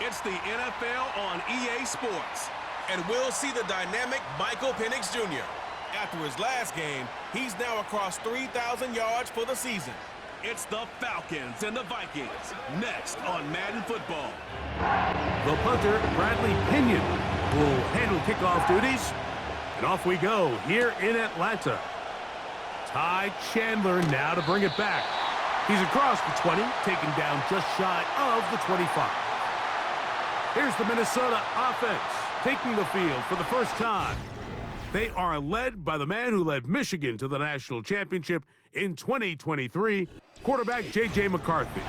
It's the NFL on EA Sports. And we'll see the dynamic Michael Penix Jr. After his last game, he's now across 3,000 yards for the season. It's the Falcons and the Vikings, next on Madden Football. The punter, Bradley Pinion, will handle kickoff duties. And off we go here in Atlanta. Ty Chandler now to bring it back. He's across the 20, taken down just shy of the 25. Here's the Minnesota offense taking the field for the first time. They are led by the man who led Michigan to the national championship in 2023, quarterback J.J. McCarthy.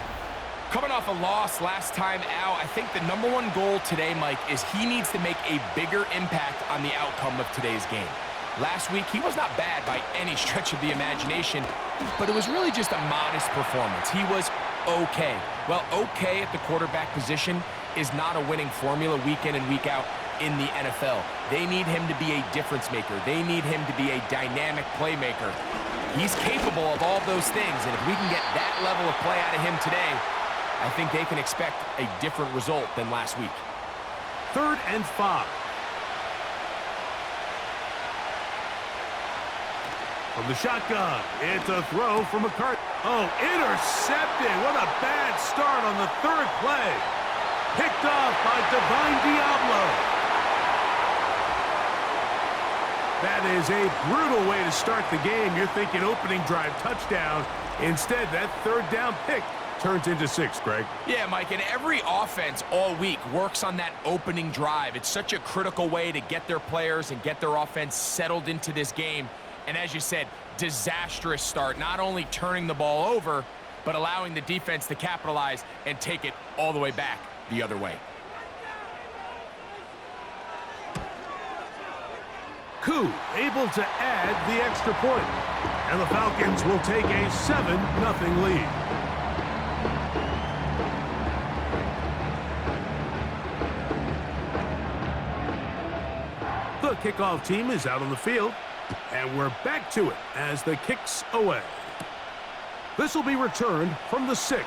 Coming off a loss last time out, I think the #1 goal today, Mike, is he needs to make a bigger impact on the outcome of today's game. Last week, he was not bad by any stretch of the imagination, but it was really just a modest performance. He was okay. Well, okay at the quarterback position is not a winning formula week in and week out in the NFL. They need him to be a difference maker. They need him to be a dynamic playmaker. He's capable of all those things, and if we can get that level of play out of him today, I think they can expect a different result than last week. 3rd and 5. From the shotgun, it's a throw from McCarthy. Oh, intercepted. What a bad start on the 3rd play. Picked off by Divine Diablo. That is a brutal way to start the game. You're thinking opening drive touchdown. Instead, that 3rd down pick turns into 6, Greg. Yeah, Mike, and every offense all week works on that opening drive. It's such a critical way to get their players and get their offense settled into this game. And as you said, disastrous start, not only turning the ball over, but allowing the defense to capitalize and take it all the way back the other way. Koo able to add the extra point. And the Falcons will take a 7-0 lead. The kickoff team is out on the field. And we're back to it as the kick's away. This will be returned from the 6.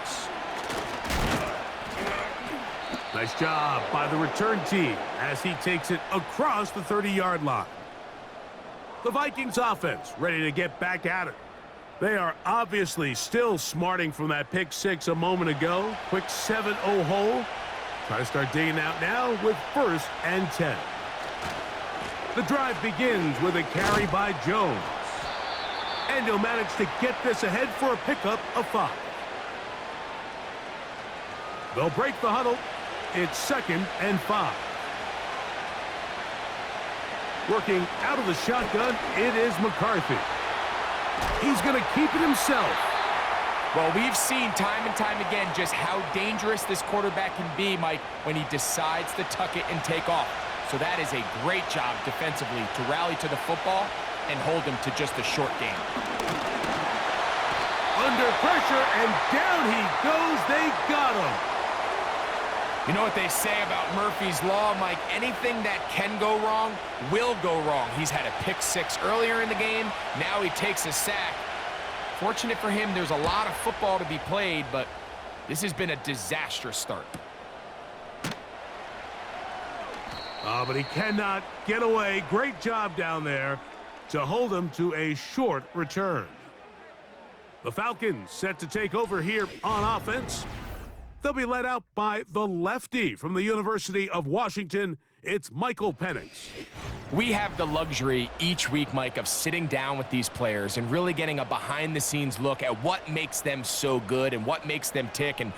Nice job by the return team as he takes it across the 30-yard line. The Vikings offense ready to get back at it. They are obviously still smarting from that pick 6 a moment ago. Quick 7-0 hole. Try to start digging out now with 1st and 10. The drive begins with a carry by Jones. And he'll manage to get this ahead for a pickup of 5. They'll break the huddle. It's 2nd and 5. Working out of the shotgun, it is McCarthy. He's going to keep it himself. Well, we've seen time and time again just how dangerous this quarterback can be, Mike, when he decides to tuck it and take off. So that is a great job defensively to rally to the football and hold him to just a short game. Under pressure, and down he goes. They got him. You know what they say about Murphy's Law, Mike? Anything that can go wrong will go wrong. He's had a pick 6 earlier in the game. Now he takes a sack. Fortunate for him, there's a lot of football to be played, but this has been a disastrous start. But he cannot get away. Great job down there to hold him to a short return. The Falcons set to take over here on offense. They'll be led out by the lefty from the University of Washington. It's Michael Penix. We have the luxury each week, Mike, of sitting down with these players and really getting a behind-the-scenes look at what makes them so good and what makes them tick. And,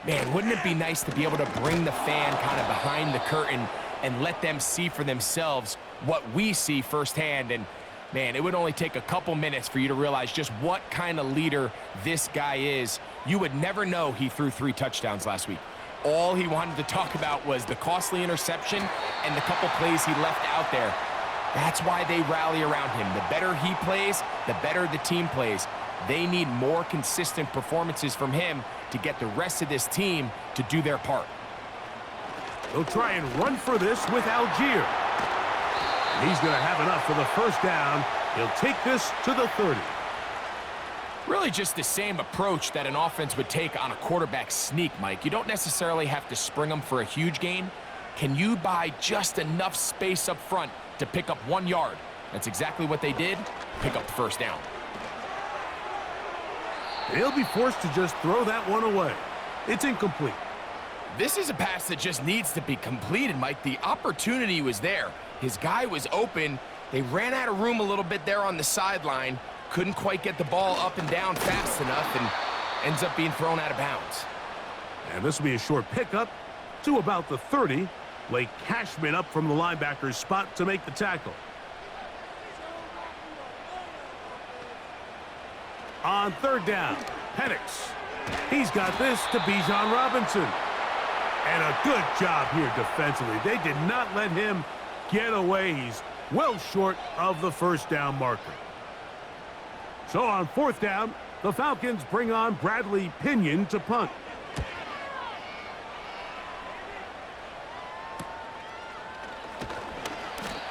man, wouldn't it be nice to be able to bring the fan kind of behind the curtain and let them see for themselves what we see firsthand. And, man, it would only take a couple minutes for you to realize just what kind of leader this guy is. You would never know he threw 3 touchdowns last week. All he wanted to talk about was the costly interception and the couple plays he left out there. That's why they rally around him. The better he plays, the better the team plays. They need more consistent performances from him to get the rest of this team to do their part. They'll try and run for this with Algier. And he's going to have enough for the 1st down. He'll take this to the 30. Really just the same approach that an offense would take on a quarterback sneak, Mike. You don't necessarily have to spring them for a huge gain. Can you buy just enough space up front to pick up 1 yard? That's exactly what they did. Pick up the first down. He'll be forced to just throw that one away. It's incomplete. This is a pass that just needs to be completed, Mike. The opportunity was there. His guy was open. They ran out of room a little bit there on the sideline. Couldn't quite get the ball up and down fast enough and ends up being thrown out of bounds. And this will be a short pickup to about the 30. Blake Cashman up from the linebacker's spot to make the tackle. On third down, Penix. He's got this to Bijan Robinson. And a good job here defensively. They did not let him get away. He's well short of the first down marker. So on fourth down, the Falcons bring on Bradley Pinion to punt.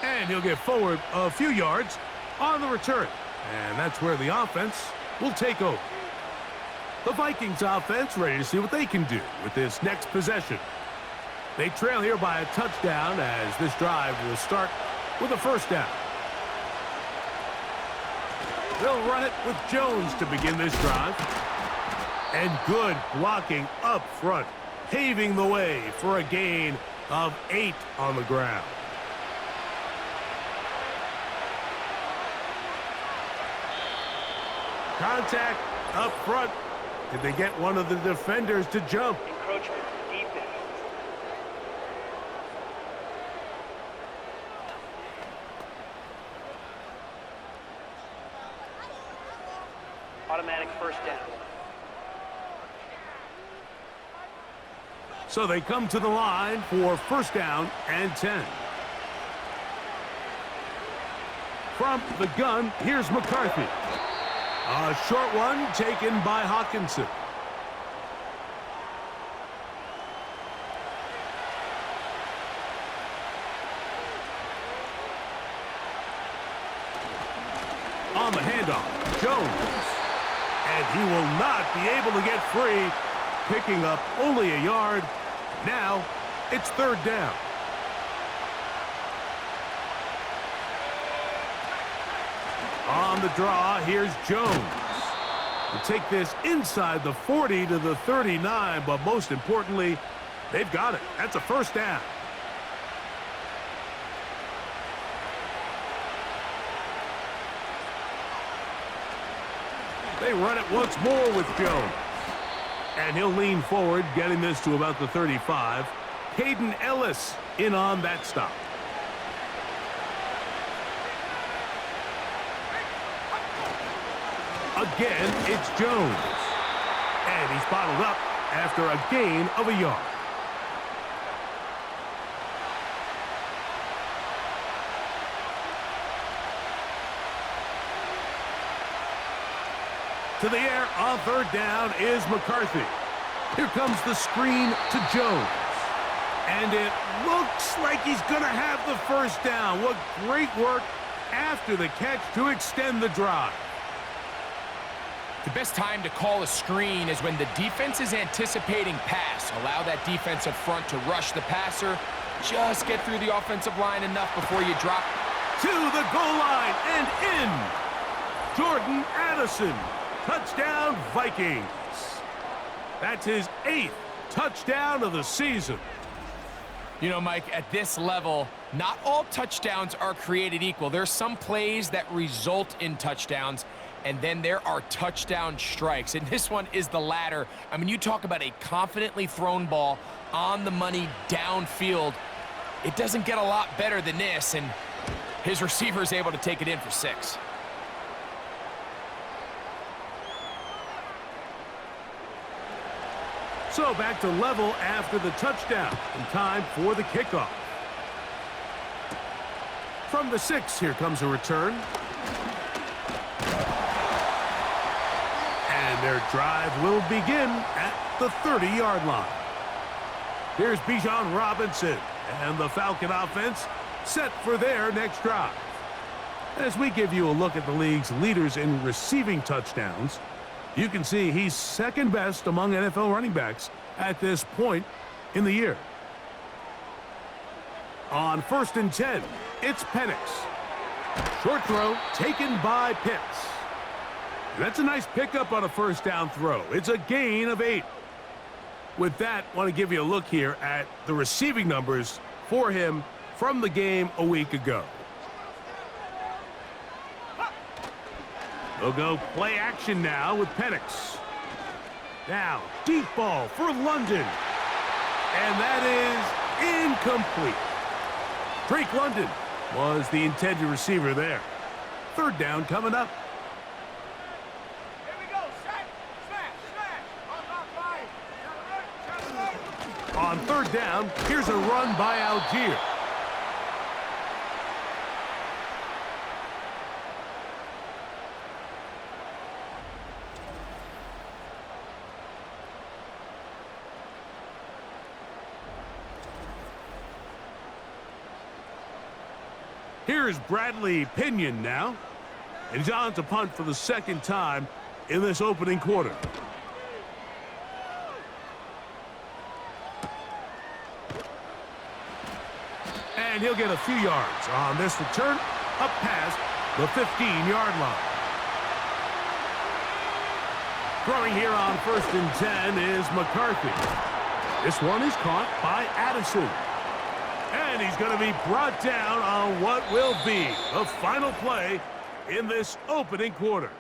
And he'll get forward a few yards on the return. And that's where the offense will take over. The Vikings offense ready to see what they can do with this next possession. They trail here by a touchdown as this drive will start with a first down. They'll run it with Jones to begin this drive. And good blocking up front, paving the way for a gain of 8 on the ground. Contact up front. Did they get one of the defenders to jump? Encroachment, defense. Automatic first down. So they come to the line for first down and 10. From the gun, here's McCarthy. A short one taken by Hawkinson. On the handoff, Jones. And he will not be able to get free, picking up only a yard. Now it's third down. On the draw, here's Jones. We'll take this inside the 40 to the 39, but most importantly, they've got it. That's a first down. They run it once more with Jones. And he'll lean forward, getting this to about the 35. Caden Ellis in on that stop. Again, it's Jones. And he's bottled up after a gain of a yard. To the air on third down is McCarthy. Here comes the screen to Jones. And it looks like he's going to have the first down. What great work after the catch to extend the drive. The best time to call a screen is when the defense is anticipating pass. Allow that defensive front to rush the passer. Just get through the offensive line enough before you drop. To the goal line and in. Jordan Addison. Touchdown, Vikings. That's his 8th touchdown of the season. You know, Mike, at this level, not all touchdowns are created equal. There's some plays that result in touchdowns, and then there are touchdown strikes. And this one is the latter. I mean, you talk about a confidently thrown ball on the money downfield. It doesn't get a lot better than this, and his receiver is able to take it in for 6. So back to level after the touchdown, and time for the kickoff. From the 6, here comes a return. And their drive will begin at the 30-yard line. Here's Bijan Robinson, and the Falcon offense set for their next drive. As we give you a look at the league's leaders in receiving touchdowns, You can see he's second best among NFL running backs at this point in the year. On 1st and 10, it's Penix. Short throw taken by Pitts. That's a nice pickup on a first down throw. It's a gain of 8. With that, I want to give you a look here at the receiving numbers for him from the game a week ago. They'll go play action now with Penix. Now, deep ball for London. And that is incomplete. Drake London was the intended receiver there. 3rd down coming up. On 3rd down, here's a run by Algier. Here's Bradley Pinion now. And he's on to punt for the 2nd time in this opening quarter. And he'll get a few yards on this return up past the 15-yard line. Throwing here on 1st and 10 is McCarthy. This one is caught by Addison. And he's going to be brought down on what will be the final play in this opening quarter.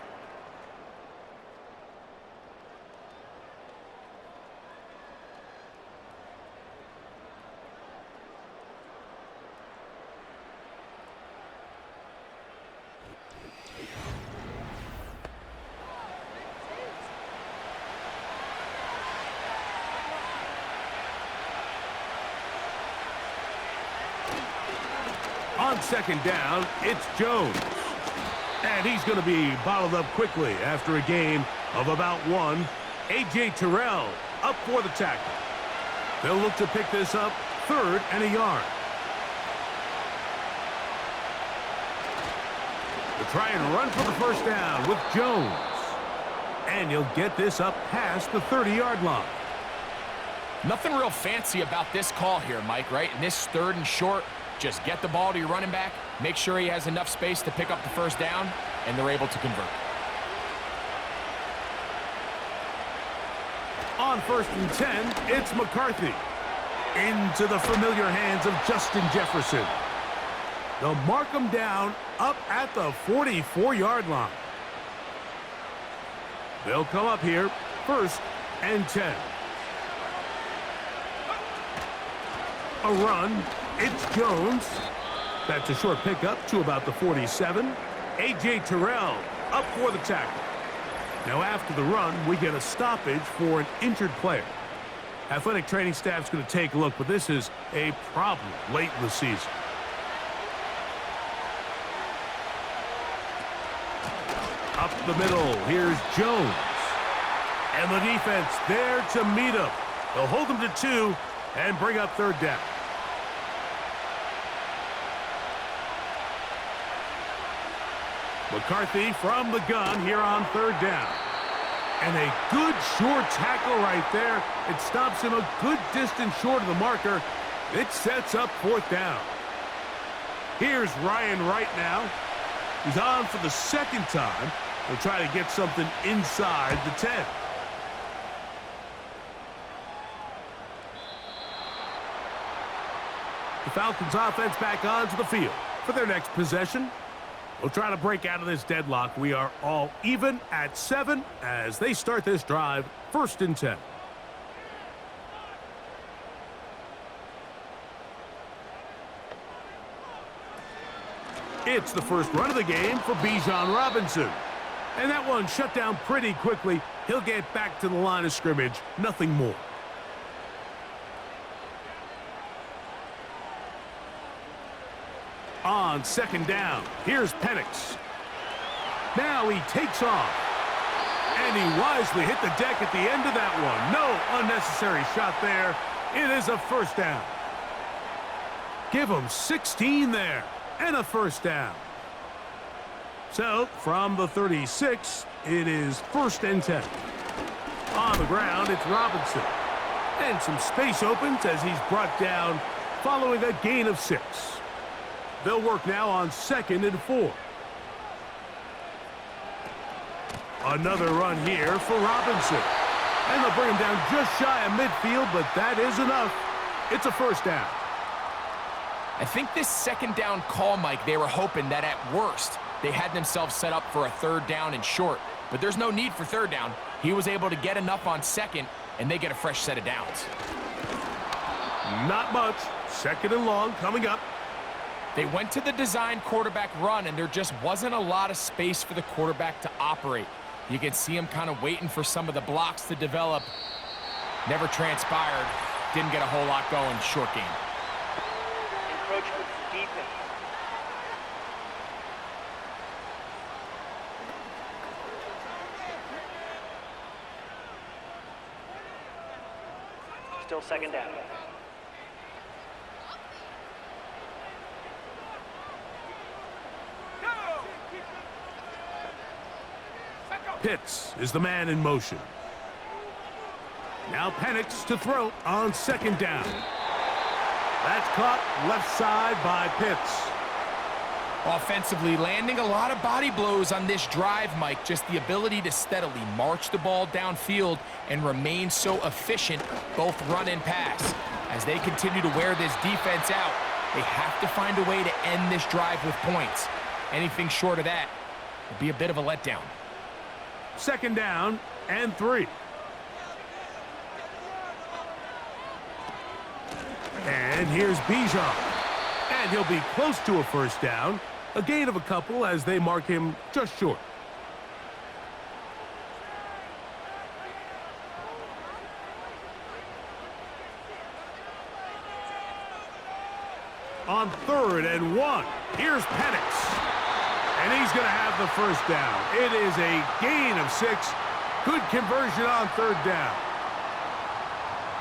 On 2nd down, it's Jones. And he's going to be bottled up quickly after a gain of about 1. A.J. Terrell up for the tackle. They'll look to pick this up 3rd and a yard. They'll try and run for the 1st down with Jones. And he'll get this up past the 30-yard line. Nothing real fancy about this call here, Mike, right? In this 3rd and short, just get the ball to your running back, make sure he has enough space to pick up the 1st down, and they're able to convert. On 1st and 10, it's McCarthy. Into the familiar hands of Justin Jefferson. They'll mark him down up at the 44-yard line. They'll come up here 1st and 10. A run. It's Jones. That's a short pickup to about the 47. A.J. Terrell up for the tackle. Now after the run, we get a stoppage for an injured player. Athletic training staff's going to take a look, but this is a problem late in the season. Up the middle, here's Jones. And the defense there to meet him. They'll hold him to 2 and bring up 3rd down. McCarthy from the gun here on 3rd down. And a good short tackle right there. It stops him a good distance short of the marker. It sets up 4th down. Here's Ryan Wright now. He's on for the 2nd time. He'll try to get something inside the 10. The Falcons offense back onto the field for their next possession. We'll try to break out of this deadlock. We are all even at 7 as they start this drive, 1st and 10. It's the first run of the game for Bijan Robinson. And that one shut down pretty quickly. He'll get back to the line of scrimmage, nothing more. On 2nd down, here's Penix. Now he takes off. And he wisely hit the deck at the end of that one. No unnecessary shot there. It is a 1st down. Give him 16 there. And a 1st down. So, from the 36, It is 1st and 10. On the ground, it's Robinson. And some space opens as he's brought down following a gain of 6. They'll work now on 2nd and 4. Another run here for Robinson. And they'll bring him down just shy of midfield, but that is enough. It's a 1st down. I think this 2nd down call, Mike, they were hoping that at worst they had themselves set up for a 3rd down and short. But there's no need for 3rd down. He was able to get enough on 2nd, and they get a fresh set of downs. Not much. 2nd and long coming up. They went to the design quarterback run, and there just wasn't a lot of space for the quarterback to operate. You can see him kind of waiting for some of the blocks to develop. Never transpired. Didn't get a whole lot going. Short game. Encroachment, defense. Still 2nd down. Pitts is the man in motion. Now Penix to throw on 2nd down. That's caught left side by Pitts. Offensively, landing a lot of body blows on this drive, Mike. Just the ability to steadily march the ball downfield and remain so efficient, both run and pass. As they continue to wear this defense out, they have to find a way to end this drive with points. Anything short of that would be a bit of a letdown. 2nd down and 3. And here's Bijan. And he'll be close to a 1st down. A gain of a couple as they mark him just short. On 3rd and 1, here's Penix. And he's going to have the 1st down. It is a gain of 6. Good conversion on 3rd down.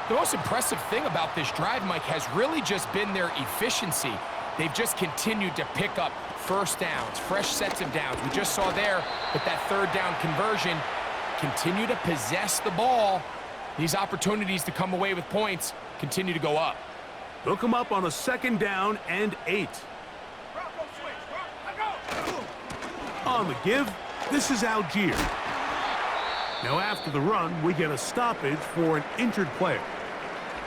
The most impressive thing about this drive, Mike, has really just been their efficiency. They've just continued to pick up 1st downs, fresh sets of downs. We just saw there with that 3rd down conversion, continue to possess the ball. These opportunities to come away with points continue to go up. They'll come up on a 2nd down and 8. On the give, this is Algier. Now after the run, we get a stoppage for an injured player.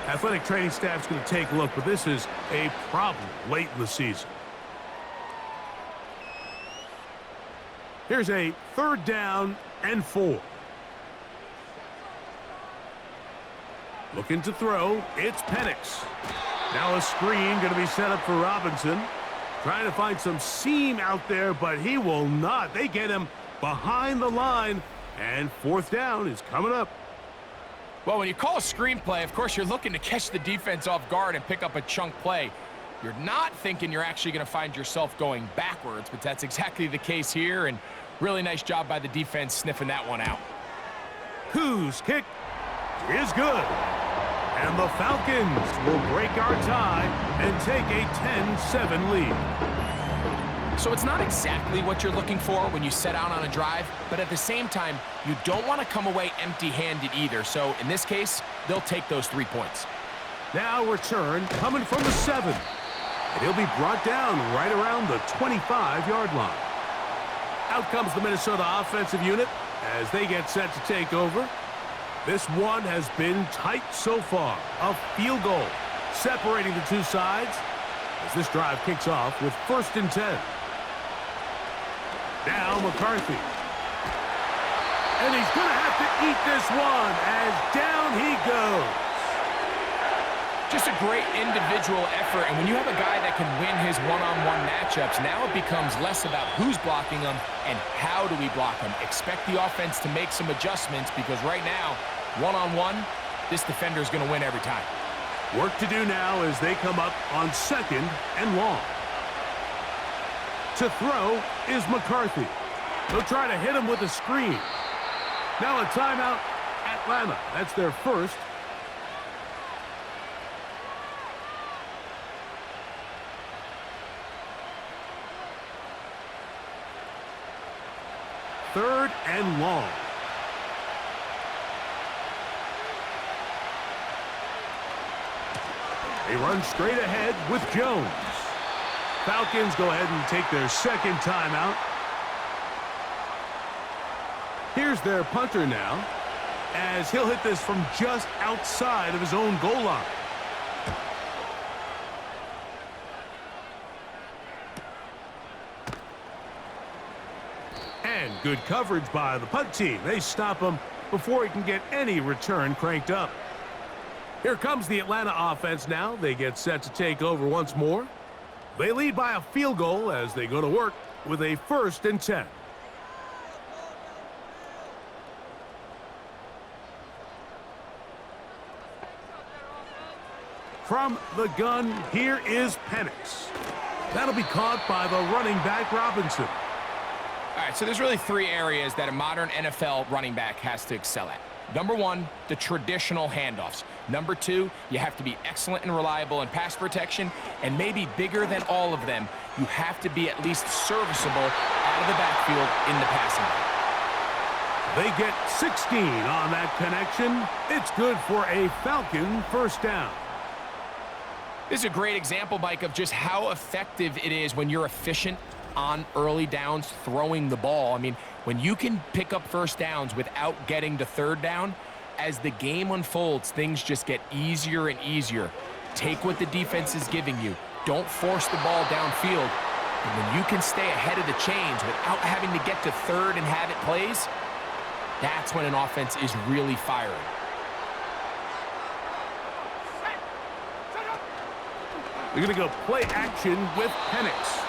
Athletic training staff's going to take a look, but this is a problem late in the season. Here's a 3rd down and 4. Looking to throw, it's Penix. Now a screen going to be set up for Robinson. Trying to find some seam out there, but he will not. They get him behind the line, and 4th down is coming up. Well, when you call a screenplay, of course, you're looking to catch the defense off guard and pick up a chunk play. You're not thinking you're actually going to find yourself going backwards, but that's exactly the case here, and really nice job by the defense sniffing that one out. Whose kick is good. And the Falcons will break our tie and take a 10-7 lead. So it's not exactly what you're looking for when you set out on a drive, but at the same time, you don't want to come away empty-handed either. So in this case, they'll take those 3 points. Now return coming from the 7. And he'll be brought down right around the 25-yard line. Out comes the Minnesota offensive unit as they get set to take over. This one has been tight so far. A field goal separating the two sides as this drive kicks off with 1st and 10. Now McCarthy. And he's going to have to eat this one as down he goes. Just a great individual effort, and when you have a guy that can win his one-on-one matchups, now it becomes less about who's blocking him and how do we block him. Expect the offense to make some adjustments because right now, one-on-one, this defender is going to win every time. Work to do now as they come up on 2nd and long. To throw is McCarthy. They'll try to hit him with a screen. Now a timeout, Atlanta. That's their first. 3rd and long. They run straight ahead with Jones. Falcons go ahead and take their 2nd timeout. Here's their punter now, as he'll hit this from just outside of his own goal line. And good coverage by the punt team. They stop him before he can get any return cranked up. Here comes the Atlanta offense now. They get set to take over once more. They lead by a field goal as they go to work with a 1st and 10. From the gun, here is Penix. That'll be caught by the running back, Robinson. All right, so there's really 3 areas that a modern NFL running back has to excel at. Number 1, the traditional handoffs. Number 2, you have to be excellent and reliable in pass protection. And maybe bigger than all of them, you have to be at least serviceable out of the backfield in the passing game. They get 16 on that connection. It's good for a Falcon 1st down. This is a great example, Mike, of just how effective it is when you're efficient on early downs throwing the ball. I mean, when you can pick up 1st downs without getting to 3rd down, as the game unfolds, things just get easier and easier. Take what the defense is giving you. Don't force the ball downfield. And when you can stay ahead of the chains without having to get to 3rd and have it plays, that's when an offense is really firing. They're going to go play action with Penix.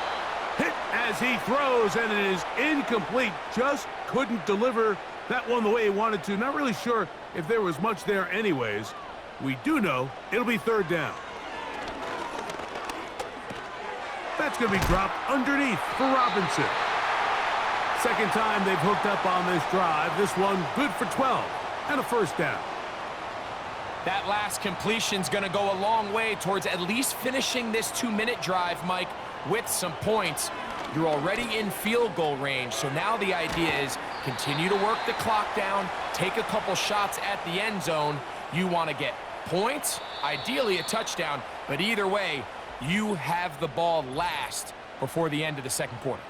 Hit as he throws, and it is incomplete. Just couldn't deliver that one the way he wanted to. Not really sure if there was much there anyways. We do know it'll be 3rd down. That's going to be dropped underneath for Robinson. 2nd time they've hooked up on this drive. This one good for 12 and a 1st down. That last completion's going to go a long way towards at least finishing this 2-minute drive, Mike, with some points. You're already in field goal range, so now the idea is continue to work the clock down, take a couple shots at the end zone. You want to get points, ideally a touchdown, but either way, you have the ball last before the end of the 2nd quarter.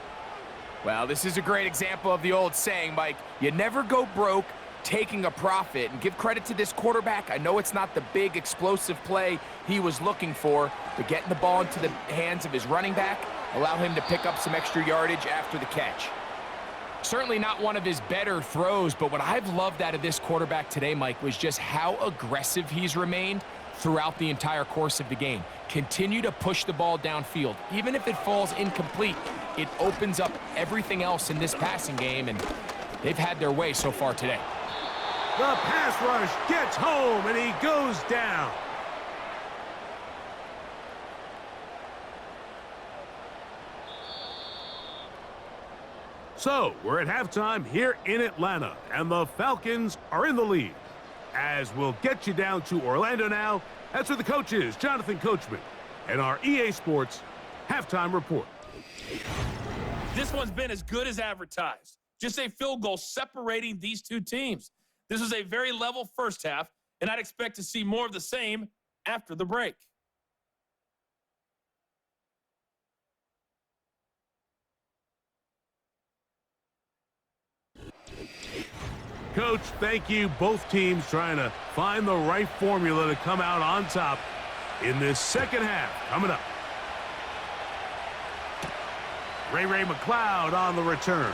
Well, this is a great example of the old saying, Mike, you never go broke taking a profit. And give credit to this quarterback. I know it's not the big explosive play he was looking for, but getting the ball into the hands of his running back, allow him to pick up some extra yardage after the catch. Certainly not one of his better throws, but what I've loved out of this quarterback today, Mike, was just how aggressive he's remained throughout the entire course of the game. Continue to push the ball downfield. Even if it falls incomplete, it opens up everything else in this passing game, and they've had their way so far today. The pass rush gets home, and he goes down. So, we're at halftime here in Atlanta, and the Falcons are in the lead. As we'll get you down to Orlando now, that's where the coach is, Jonathan Coachman, and our EA Sports halftime report. This one's been as good as advertised. Just a field goal separating these 2 teams. This was a very level 1st half, and I'd expect to see more of the same after the break. Coach, thank you. Both teams trying to find the right formula to come out on top in this 2nd half. Coming up. Ray McLeod on the return.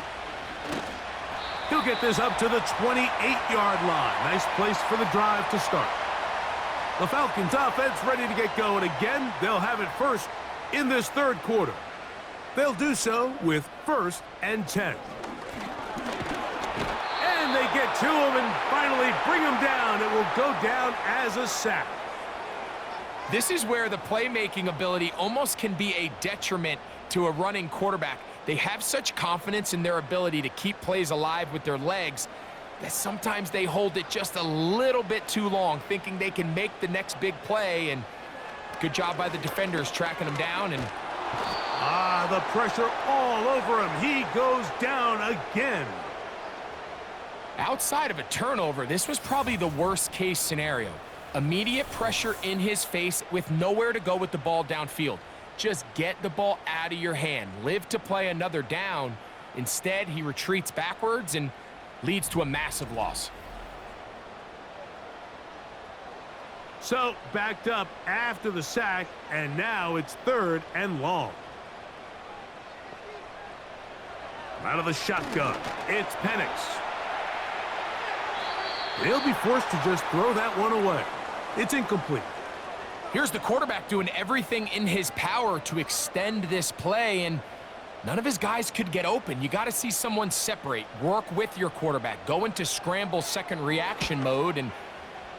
He'll get this up to the 28-yard line. Nice place for the drive to start. The Falcons offense ready to get going again. They'll have it first in this 3rd quarter. They'll do so with 1st and 10. And they get to him and finally bring him down. It will go down as a sack. This is where the playmaking ability almost can be a detriment to a running quarterback. They have such confidence in their ability to keep plays alive with their legs that sometimes they hold it just a little bit too long, thinking they can make the next big play, and good job by the defenders tracking him down. And the pressure all over him. He goes down again. Outside of a turnover, this was probably the worst-case scenario. Immediate pressure in his face with nowhere to go with the ball downfield. Just get the ball out of your hand. Live to play another down. Instead, he retreats backwards and leads to a massive loss. So, backed up after the sack, and now it's 3rd and long. Out of the shotgun, it's Penix. He'll be forced to just throw that one away. It's incomplete. Here's the quarterback doing everything in his power to extend this play, and none of his guys could get open. You got to see someone separate, work with your quarterback, go into scramble second reaction mode, and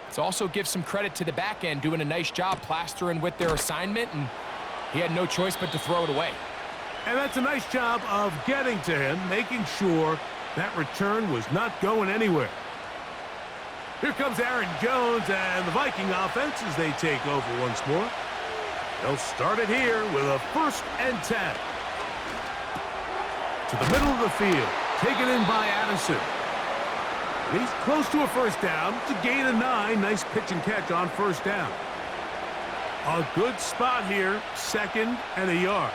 let's also give some credit to the back end doing a nice job plastering with their assignment, and he had no choice but to throw it away. And that's a nice job of getting to him, making sure that return was not going anywhere. Here comes Aaron Jones and the Viking offense as they take over once more. They'll start it here with a 1st and 10. To the middle of the field, taken in by Addison. And he's close to a 1st down. It's a gain of 9. Nice pitch and catch on 1st down. A good spot here, 2nd and a yard.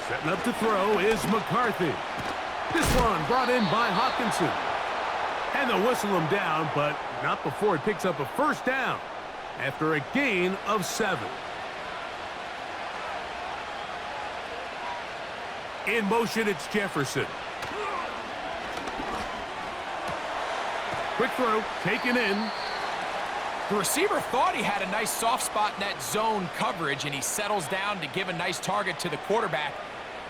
Setting up to throw is McCarthy. This one brought in by Hawkinson. And they'll whistle him down, but not before he picks up a 1st down after a gain of 7. In motion, it's Jefferson. Quick throw, taken in. The receiver thought he had a nice soft spot in that zone coverage, and he settles down to give a nice target to the quarterback.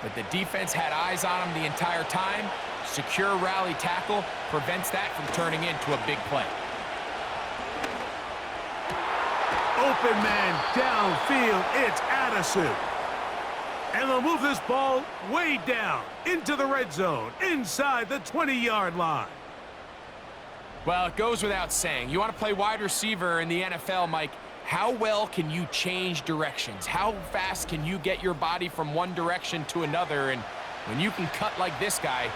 But the defense had eyes on him the entire time. Secure rally tackle prevents that from turning into a big play. Open man downfield, it's Addison. And they'll move this ball way down into the red zone, inside the 20-yard line. Well, it goes without saying. You want to play wide receiver in the NFL, Mike, how well can you change directions? How fast can you get your body from one direction to another? And when you can cut like this guy,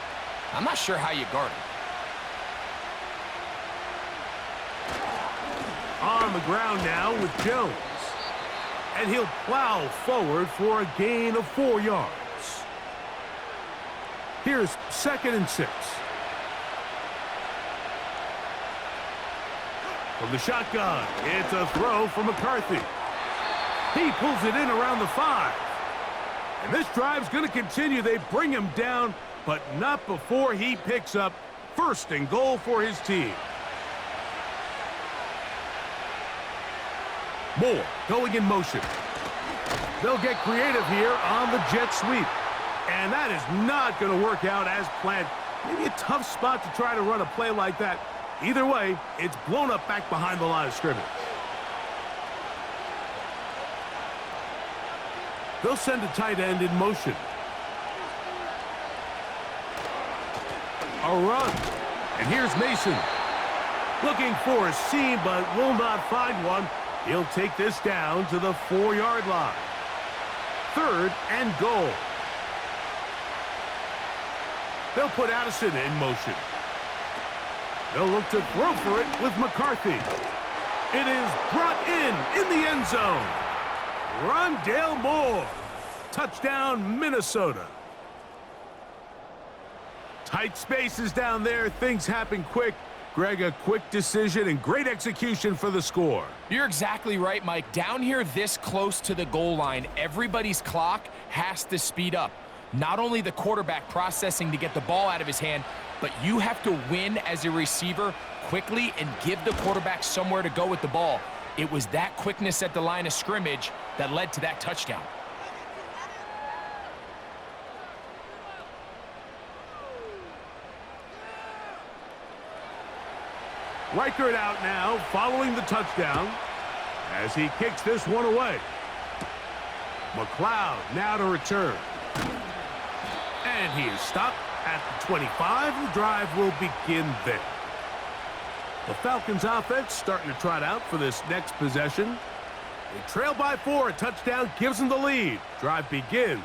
I'm not sure how you guard him. On the ground now with Jones. And he'll plow forward for a gain of 4 yards. Here's 2nd and 6. From the shotgun, it's a throw from McCarthy. He pulls it in around the 5. And this drive's going to continue. They bring him down, but not before he picks up 1st and goal for his team. Moore going in motion. They'll get creative here on the jet sweep. And that is not going to work out as planned. Maybe a tough spot to try to run a play like that. Either way, it's blown up back behind the line of scrimmage. They'll send a tight end in motion. A run. And here's Mason. Looking for a seam, but will not find one. He'll take this down to the 4-yard line. 3rd and goal. They'll put Addison in motion. They'll look to throw for it with McCarthy. It is brought in the end zone. Rondale Moore. Touchdown, Minnesota. Tight spaces down there. Things happen quick. Greg, a quick decision and great execution for the score. You're exactly right, Mike. Down here this close to the goal line, everybody's clock has to speed up. Not only the quarterback processing to get the ball out of his hand, but you have to win as a receiver quickly and give the quarterback somewhere to go with the ball. It was that quickness at the line of scrimmage that led to that touchdown. Reichert out now, following the touchdown, as he kicks this one away. McLeod now to return. And he is stopped at the 25. The drive will begin there. The Falcons offense starting to trot out for this next possession. They trail by 4. A touchdown gives them the lead. Drive begins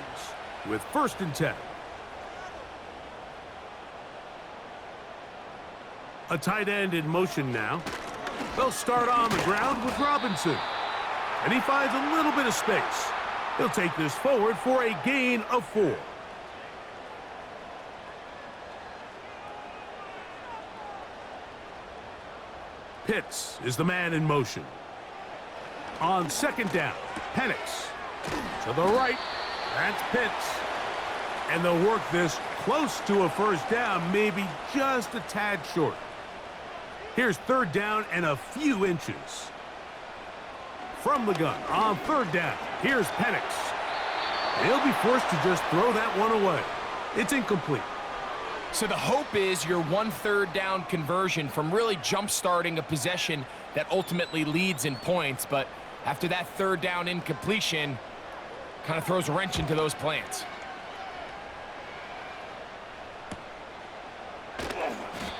with 1st and 10. A tight end in motion now. They'll start on the ground with Robinson. And he finds a little bit of space. He'll take this forward for a gain of 4. Pitts is the man in motion. On second down, Penix. To the right, that's Pitts. And they'll work this close to a first down, maybe just a tad short. Here's third down and a few inches. From the gun, on third down, here's Penix. He'll be forced to just throw that one away. It's incomplete. So the hope is your 1/3 down conversion from really jump-starting a possession that ultimately leads in points, but after that third down incompletion, kind of throws a wrench into those plans.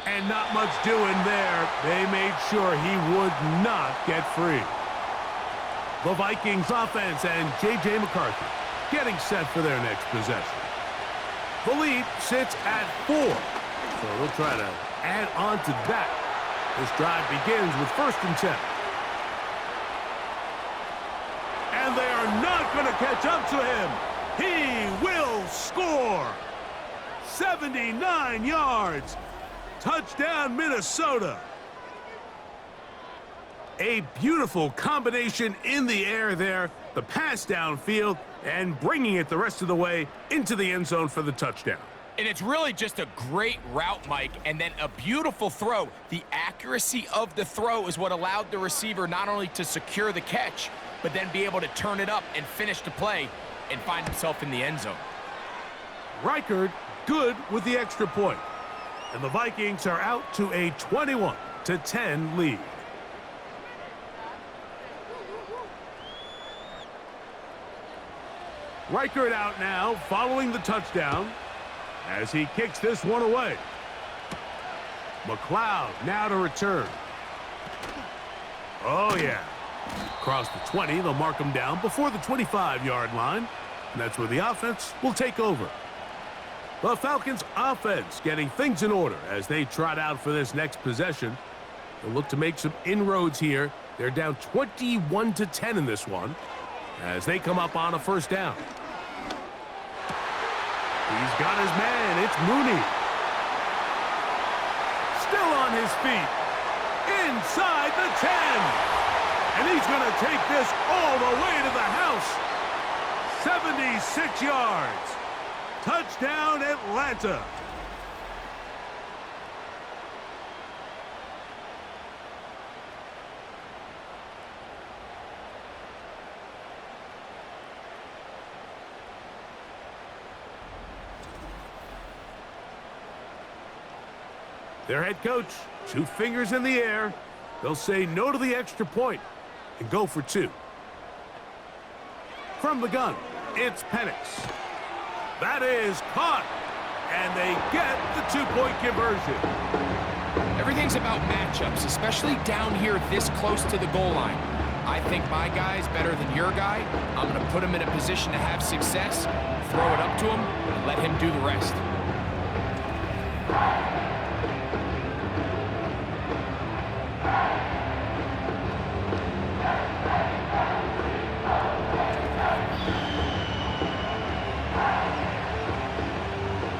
And not much doing there. They made sure he would not get free. The Vikings offense and J.J. McCarthy getting set for their next possession. The lead sits at 4, so they'll try to add on to that. This drive begins with 1st and 10. And they are not going to catch up to him. He will score. 79 yards. Touchdown, Minnesota. A beautiful combination in the air there. The pass downfield and bringing it the rest of the way into the end zone for the touchdown. And it's really just a great route, Mike, and then a beautiful throw. The accuracy of the throw is what allowed the receiver not only to secure the catch, but then be able to turn it up and finish the play and find himself in the end zone. Reichard good with the extra point. And the Vikings are out to a 21-10 lead. Reichard out now following the touchdown as he kicks this one away. McLeod now to return. Oh, yeah. Across the 20, they'll mark him down before the 25-yard line. And that's where the offense will take over. The Falcons offense getting things in order as they trot out for this next possession. They'll look to make some inroads here. They're down 21-10 in this one as they come up on a first down. He's got his man. It's Mooney. Still on his feet. Inside the 10. And he's going to take this all the way to the house. 76 yards. Touchdown, Atlanta. Their head coach, 2 fingers in the air. They'll say no to the extra point and go for 2. From the gun, it's Penix. That is caught, and they get the 2-point conversion. Everything's about matchups, especially down here this close to the goal line. I think my guy's better than your guy. I'm going to put him in a position to have success, throw it up to him, and let him do the rest.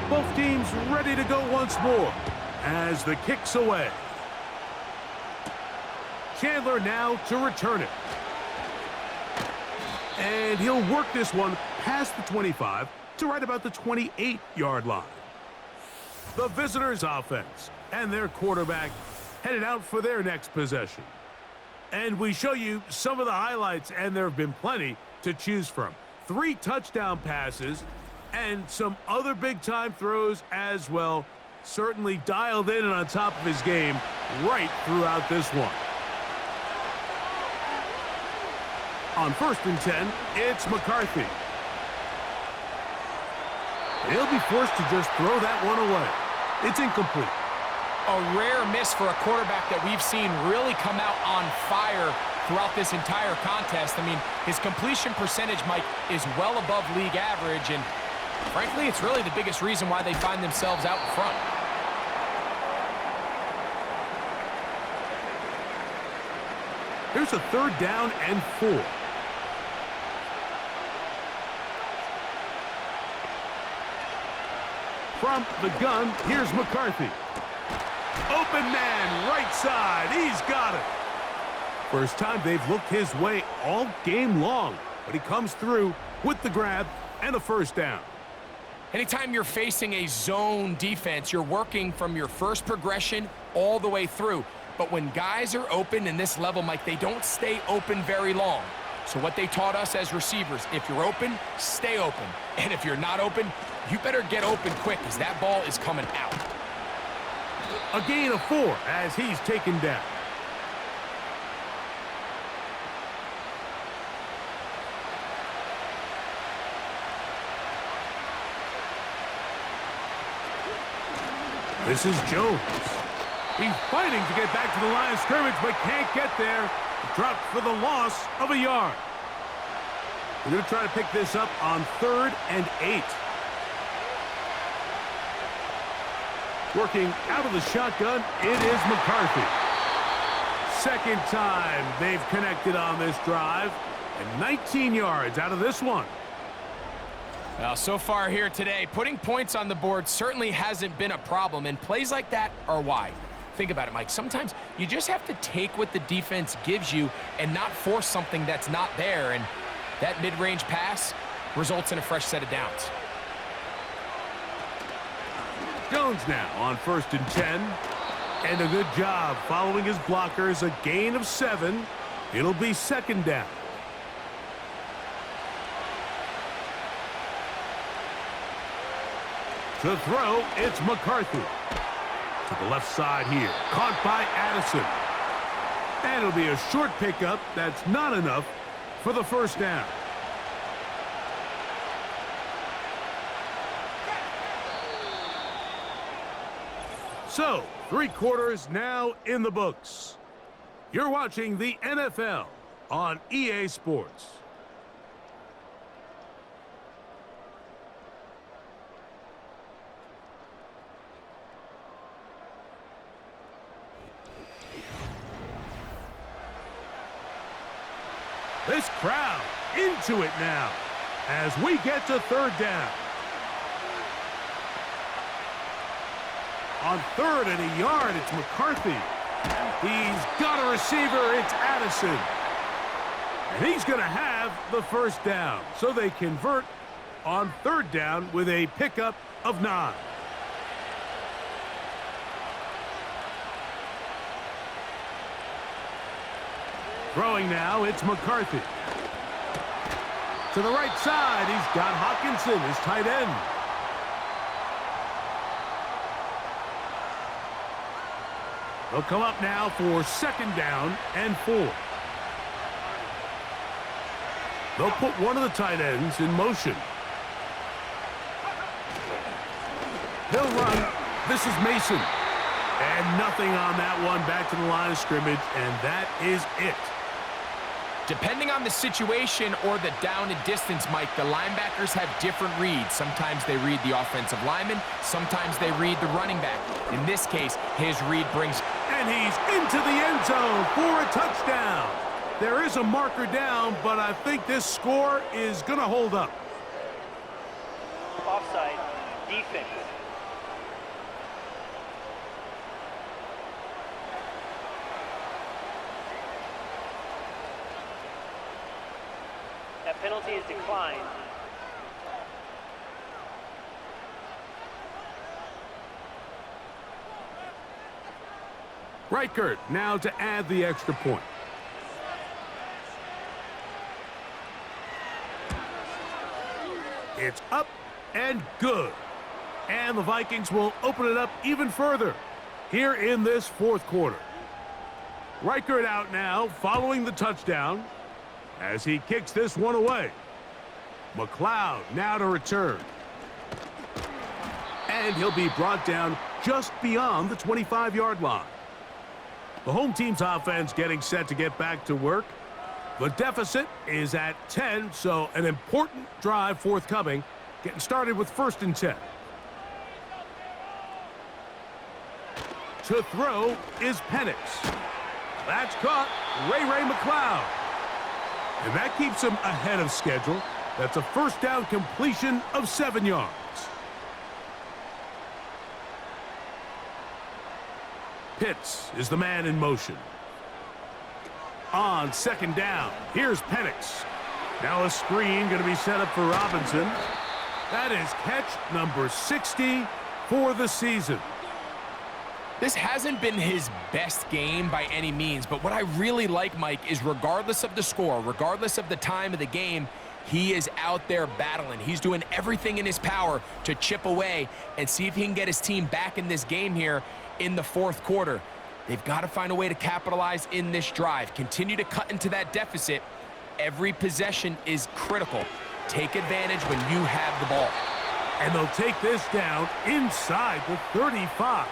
Both teams ready to go once more as the kick's away. Chandler now to return it. And he'll work this one past the 25 to right about the 28-yard line. The visitors' offense and their quarterback headed out for their next possession. And we show you some of the highlights, and there have been plenty to choose from. 3 touchdown passes and some other big-time throws as well. Certainly dialed in and on top of his game right throughout this one. On 1st and 10, it's McCarthy. He'll be forced to just throw that one away. It's incomplete. A rare miss for a quarterback that we've seen really come out on fire throughout this entire contest. I mean, his completion percentage, Mike, is well above league average, and frankly, it's really the biggest reason why they find themselves out in front. Here's a 3rd down and 4. From the gun, here's McCarthy. Open man, right side. He's got it. First time they've looked his way all game long, but he comes through with the grab and a 1st down. Anytime you're facing a zone defense, you're working from your first progression all the way through. But when guys are open in this level, Mike, they don't stay open very long. So what they taught us as receivers, if you're open, stay open. And if you're not open, you better get open quick because that ball is coming out. A gain of 4 as he's taken down. This is Jones. He's fighting to get back to the line of scrimmage, but can't get there. Dropped for the loss of a yard. We're going to try to pick this up on 3rd and 8. Working out of the shotgun, it is McCarthy. Second time they've connected on this drive, and 19 yards out of this one. Well, so far here today, putting points on the board certainly hasn't been a problem, and plays like that are why. Think about it, Mike. Sometimes you just have to take what the defense gives you and not force something that's not there, and that mid-range pass results in a fresh set of downs. Jones now on 1st and 10. And a good job following his blockers. A gain of 7. It'll be 2nd down. To throw, it's McCarthy. To the left side here. Caught by Addison. And it'll be a short pickup. That's not enough for the 1st down. So, 3 quarters now in the books. You're watching the NFL on EA Sports. This crowd into it now as we get to 3rd down. On 3rd and a yard, it's McCarthy. He's got a receiver, it's Addison. And he's going to have the 1st down. So they convert on 3rd down with a pickup of 9. Throwing now, it's McCarthy. To the right side, he's got Hawkinson, his tight end. They'll come up now for 2nd down and 4. They'll put one of the tight ends in motion. He'll run. This is Mason. And nothing on that one. Back to the line of scrimmage, and that is it. Depending on the situation or the down and distance, Mike, the linebackers have different reads. Sometimes they read the offensive lineman. Sometimes they read the running back. In this case, his read brings... And he's into the end zone for a touchdown. There is a marker down, but I think this score is going to hold up. Offside, defense. That penalty is declined. Reichert now to add the extra point. It's up and good. And the Vikings will open it up even further here in this 4th quarter. Reichert out now following the touchdown as he kicks this one away. McLeod now to return. And he'll be brought down just beyond the 25-yard line. The home team's offense getting set to get back to work. The deficit is at 10, so an important drive forthcoming. Getting started with 1st and 10. To throw is Penix. That's caught. Ray McLeod. And that keeps him ahead of schedule. That's a first down completion of 7 yards. Pitts is the man in motion. On second down, here's Penix. Now a screen going to be set up for Robinson. That is catch number 60 for the season. This hasn't been his best game by any means, but what I really like, Mike, is regardless of the score, regardless of the time of the game, he is out there battling. He's doing everything in his power to chip away and see if he can get his team back in this game here in the fourth quarter. They've got to find a way to capitalize in this drive. Continue to cut into that deficit. Every possession is critical. Take advantage when you have the ball. And they'll take this down inside the 35.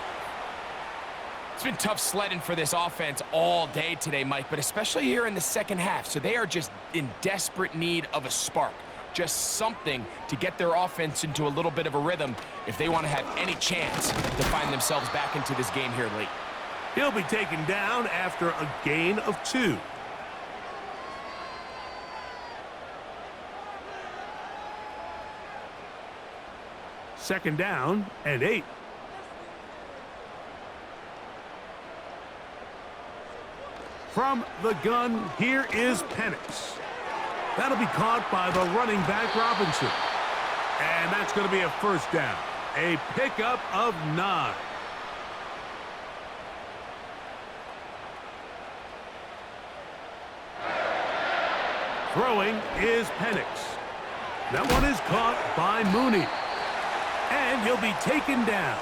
It's been tough sledding for this offense all day today, Mike, but especially here in the second half. So they are just in desperate need of a spark, just something to get their offense into a little bit of a rhythm if they want to have any chance to find themselves back into this game here late. He'll be taken down after a gain of 2. Second down and 8. From the gun, here is Penix. That'll be caught by the running back, Robinson. And that's going to be a first down. A pickup of 9. Throwing is Penix. That one is caught by Mooney. And he'll be taken down.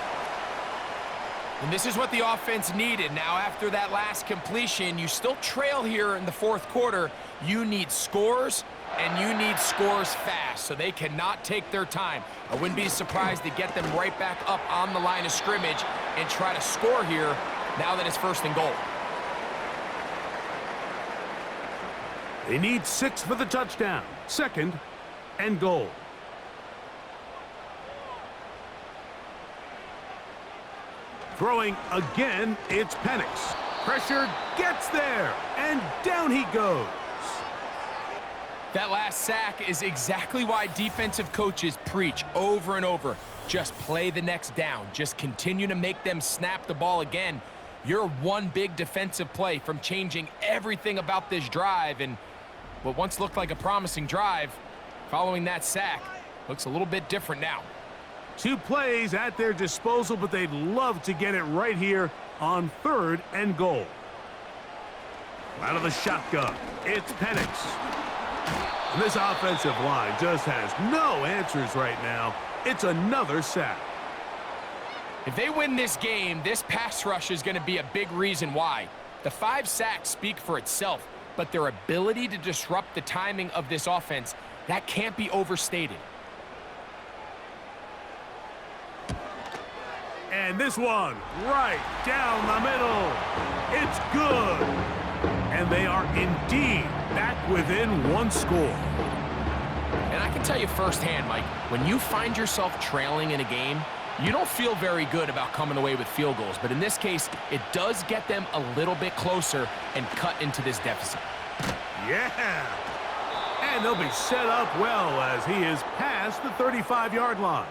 And this is what the offense needed. Now, after that last completion, you still trail here in the fourth quarter. You need scores, and you need scores fast, so they cannot take their time. I wouldn't be surprised to get them right back up on the line of scrimmage and try to score here now that it's first and goal. They need 6 for the touchdown. Second and goal. Throwing again, it's Penix. Pressure gets there, and down he goes. That last sack is exactly why defensive coaches preach over and over. Just play the next down. Just continue to make them snap the ball again. You're one big defensive play from changing everything about this drive, and what once looked like a promising drive, following that sack, looks a little bit different now. 2 plays at their disposal, but they'd love to get it right here on third and goal. Out of the shotgun, it's Penix. And this offensive line just has no answers right now. It's another sack. If they win this game, this pass rush is going to be a big reason why. The 5 sacks speak for itself, but their ability to disrupt the timing of this offense, that can't be overstated. And this one, right down the middle. It's good. And they are indeed back within 1 score. And I can tell you firsthand, Mike, when you find yourself trailing in a game, you don't feel very good about coming away with field goals. But in this case, it does get them a little bit closer and cut into this deficit. Yeah. And they'll be set up well as he is past the 35-yard line.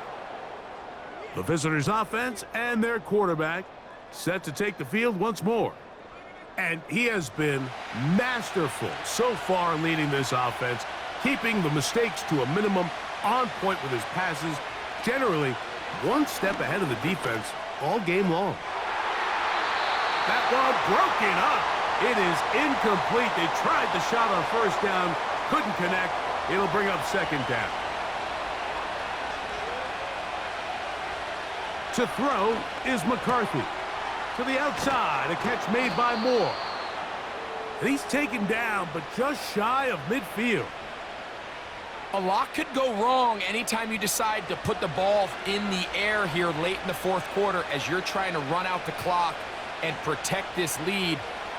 The visitors' offense and their quarterback set to take the field once more. And he has been masterful so far leading this offense, keeping the mistakes to a minimum, on point with his passes, generally 1 step ahead of the defense all game long. That one broken up. It is incomplete. They tried the shot on first down, couldn't connect. It'll bring up second down. To throw is McCarthy. To the outside, a catch made by Moore. And he's taken down, but just shy of midfield. A lot could go wrong anytime you decide to put the ball in the air here late in the fourth quarter as you're trying to run out the clock and protect this lead.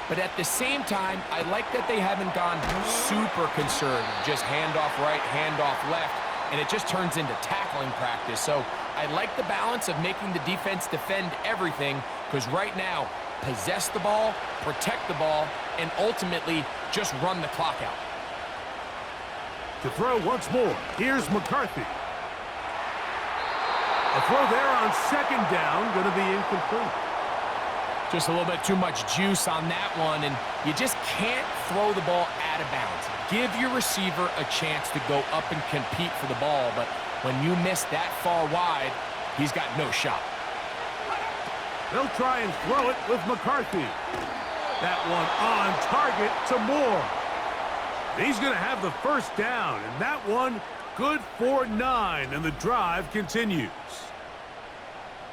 But at the same time, I like that they haven't gone super conservative. Just handoff right, handoff left, and it just turns into tackling practice. So I like the balance of making the defense defend everything, because right now possess the ball, protect the ball, and ultimately just run the clock out. To throw once more, here's McCarthy. A throw there on second down, going to be incomplete. Just a little bit too much juice on that one, and you just can't throw the ball out of bounds. Give your receiver a chance to go up and compete for the ball, but when you miss that far wide, he's got no shot. They'll try and throw it with McCarthy. That one on target to Moore. He's going to have the first down, and that one good for 9, and the drive continues.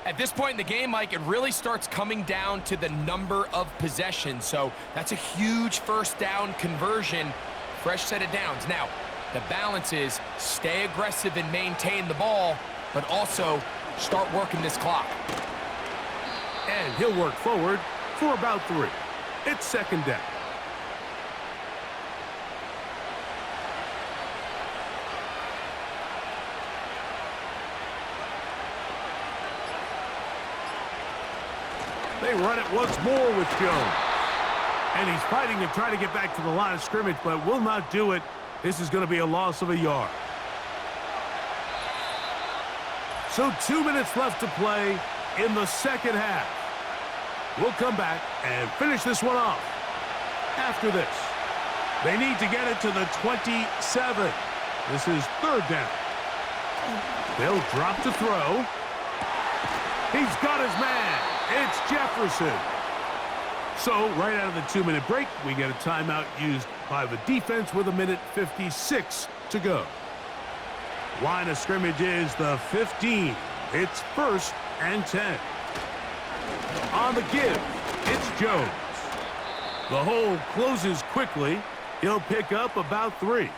At this point in the game, Mike, it really starts coming down to the number of possessions. So that's a huge first down conversion, fresh set of downs. Now, the balance is stay aggressive and maintain the ball, but also start working this clock. And he'll work forward for about 3. It's second down. They run it once more with Jones. And he's fighting to try to get back to the line of scrimmage, but will not do it. This is going to be a loss of a yard. So 2 minutes left to play in the second half. We'll come back and finish this one off after this. They need to get it to the 27. This is third down. They'll drop to throw. He's got his man. It's Jefferson. So right out of the 2-minute break, we get a timeout used by the defense with 1:56 to go. Line of scrimmage is the 15. It's 1st and 10. On the give, it's Jones. The hole closes quickly. He'll pick up about 3.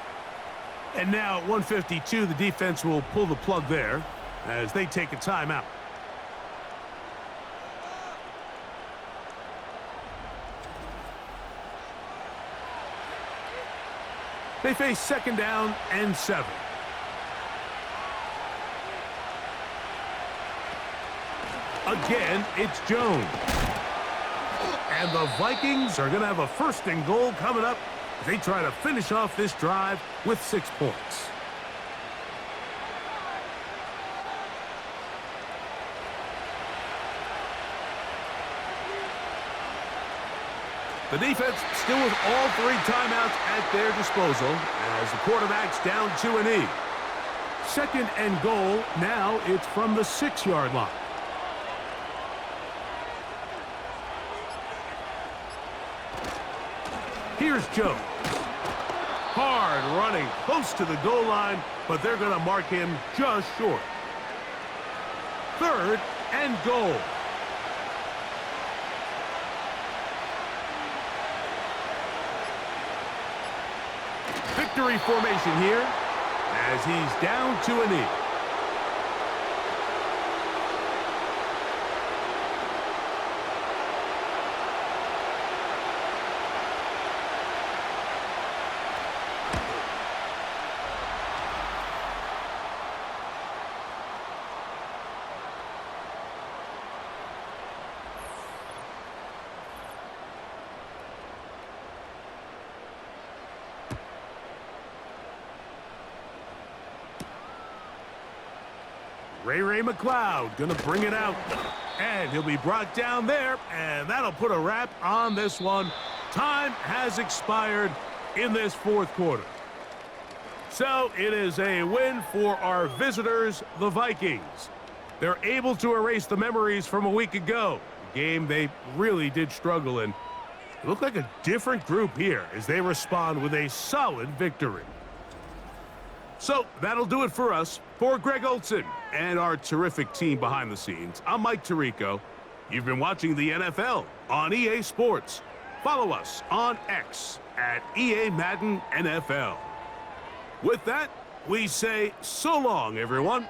And now at 1:52, the defense will pull the plug there as they take a timeout. They face second down and 7. Again, it's Jones. And the Vikings are going to have a 1st and goal coming up as they try to finish off this drive with 6 points. The defense still with all 3 timeouts at their disposal as the quarterback's down to an E. 2nd and goal, now it's from the 6-yard line. Here's Jones. Hard running close to the goal line, but they're going to mark him just short. 3rd and goal. Victory formation here as he's down to a knee. Ray McLeod going to bring it out. And he'll be brought down there, and that'll put a wrap on this one. Time has expired in this 4th quarter. So it is a win for our visitors, the Vikings. They're able to erase the memories from a week ago, a game they really did struggle in. It looked like a different group here as they respond with a solid victory. So that'll do it for us. For Greg Olson and our terrific team behind the scenes, I'm Mike Tirico. You've been watching the NFL on EA Sports. Follow us on X at EA Madden NFL. With that, we say so long, everyone.